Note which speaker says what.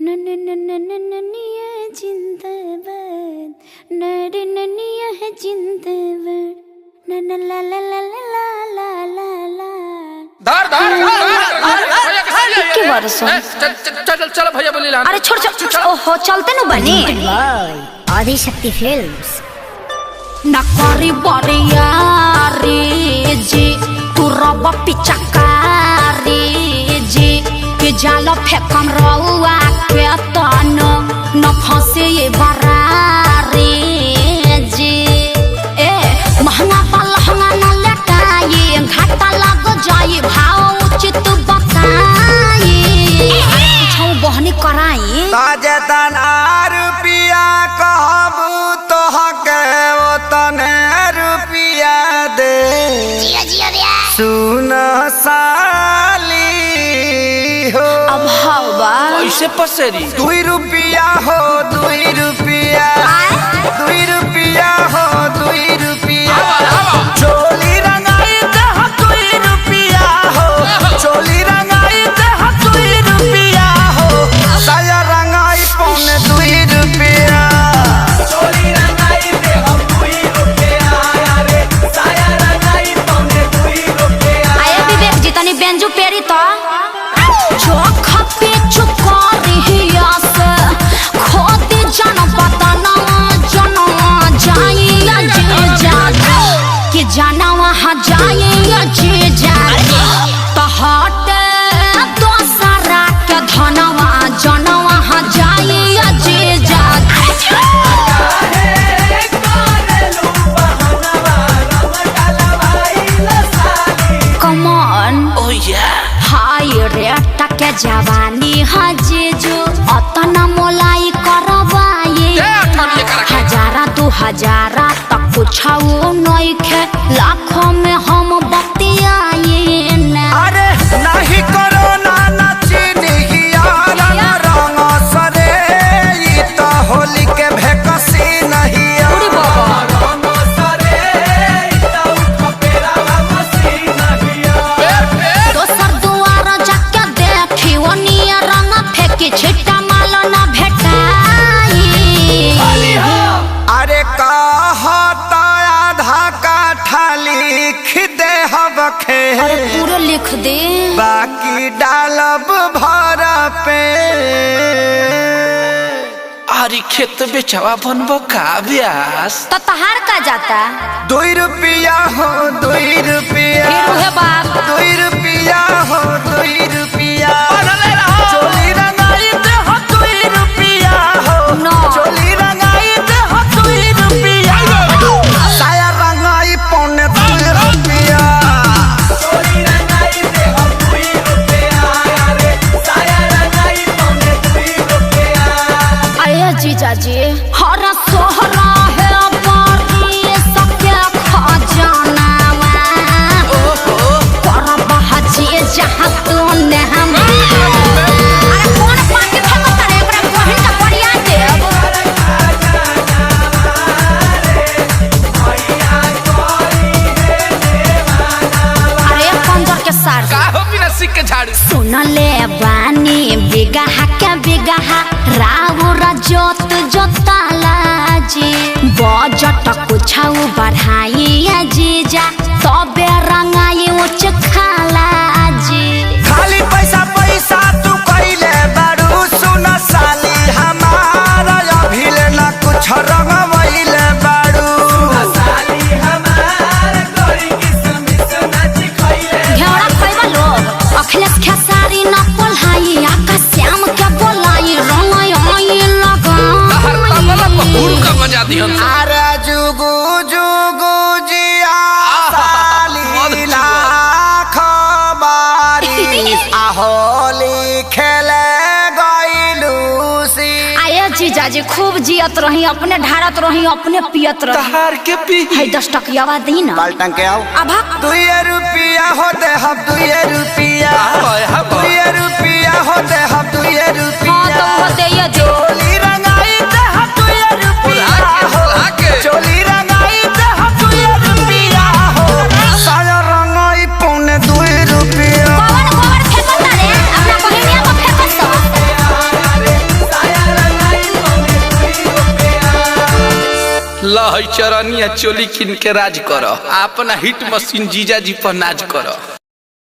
Speaker 1: नन्निया जिंदाबाद नरे नन्निया है जिंदाबाद नन्ना ला ला ला ला ला ला ला
Speaker 2: धर धर
Speaker 1: के वर्ष
Speaker 2: चल चल भैया बोली ला।
Speaker 1: अरे छोड़ छोड़ ओहो चलते न बने
Speaker 3: आदिशक्ति फिल्म्स
Speaker 1: नकारी बरिया रे जी तू रब पिचकारी जी के जाल फेकम रउआ के तन न फंसे ये बरारी जी ए महंगा पलहंगा न लटाई घाटा लग जाई भाव उचित बताई छौ बहनी कराई
Speaker 4: ताजतन रुपया कहबू तोहके ओतने रुपया दे सुन साली हो
Speaker 1: अब हवा
Speaker 2: ऐसे पसेरी
Speaker 4: 2 रुपया हो 2 रुपया 2 रुपया हो 2 रुपया चोली रंगाई दह 2 रुपया हो चोली रंगाई दह 2 रुपया हो साया रंगाई पौने 2 रुपया चोली रंगाई दह 2 रुपया रे साया रंगाई पौने 2 रुपया
Speaker 1: आए विवेक जी तनी बेंजू पेरी तो जो खपे चुकारी हिया से खोदी जन पतना जनवा जाइया जे जागे कि जाना वहाँ जाइया जे जागे तो हटे दोसरा के धनवा जनवा वहाँ जाइया जे जागे Come on
Speaker 2: ओह या
Speaker 1: हाय रे टके जवानी हजेजो अतना मोलाई करवाए हजारा 2000 तक कुछाओ नइखे लाखों में हम बतियाए ना
Speaker 4: अरे नहीं करो ना रंग सरे ई तो होली के भेकसी नहीं
Speaker 1: उड़ी बाबा
Speaker 4: रंग सरे ई तो खपेरा मसी नहीं
Speaker 1: दोसर दुआर जाके देखी ओनिया रंग फेंकी छिट्टा माल ना भेटाई
Speaker 4: अरे कहता आधा काठा लिख दे हबखे
Speaker 1: अरे पूरा लिख दे
Speaker 4: बाकी डालब भर पे
Speaker 2: आरी खेत बेचवा बनबो का ब्यास
Speaker 1: तो तहार का जाता
Speaker 4: 2 रुपया हो 2 रुपया
Speaker 1: फिर उहे बात
Speaker 4: 2 रुपया हो 2 रुपया चोली रंगाई दे हो 2 रुपया हो
Speaker 1: No.
Speaker 4: चोली रंगाई दे हो 2 रुपया साया रंगाई पौने 2 रुपया चोली रंगाई दे हो 2 रुपया रे साया रंगाई पौने 2 रुपया
Speaker 1: अरे जीजा जी हरा सोहरा है बारी सबके खजाना कर बहजी जहाँ तू ने हम अरे कौन पार्टी फेमस है एकरा बहन का बढ़िया देव अरे पंजर के सार
Speaker 2: का हो बिना सिक के झाड़ू
Speaker 1: सुन ले बानी बिगहा के बिगहा राउर जोत जोताला जी बजट कुछाऊ बढ़ाई जीजा तबे रंगाई उच खाला जी
Speaker 4: खाली पैसा पैसा तू कइले बारू सुन साली हमारा अभिले ना कुछ रंगवइले बारू साली हमारा कोई किस्म से नाच खइले
Speaker 1: घेरा पैबा लोग अखिलेश खेसारी न पोल्हाई आकाश श्याम के बोलाई रंगाई आई
Speaker 2: हर तबला
Speaker 1: लगा
Speaker 2: गुरु का मजा दिहन
Speaker 4: अरे जुगु जुगु जिया साली लाख बारी आहोली खेले गइलू सी
Speaker 1: आये जीजा जी खूब जियत रही अपने ढारत रही अपने पियत रही
Speaker 2: तहार के पी
Speaker 1: है 10 टकियावा दी ना
Speaker 4: बाल्टन के आओ
Speaker 1: अभा
Speaker 4: 2 रुपया हो दे हम 2 रुपया 2 रुपया हो दे हम 2
Speaker 1: हाँ
Speaker 4: रुपया
Speaker 1: तो वो दे ये दे
Speaker 4: चोली रंगाई दे हम 2 रुपया हो चोली रंगाई दे हम 2 रुपया हो साया रंगाई पौने 2 रुपया
Speaker 1: कौन फेंकता रे अपना बहिनिया को फेंकत तो
Speaker 2: लहई चरनिया चोली किन के राज कर अपना हिट मशीन जीजा जी पर नाज कर।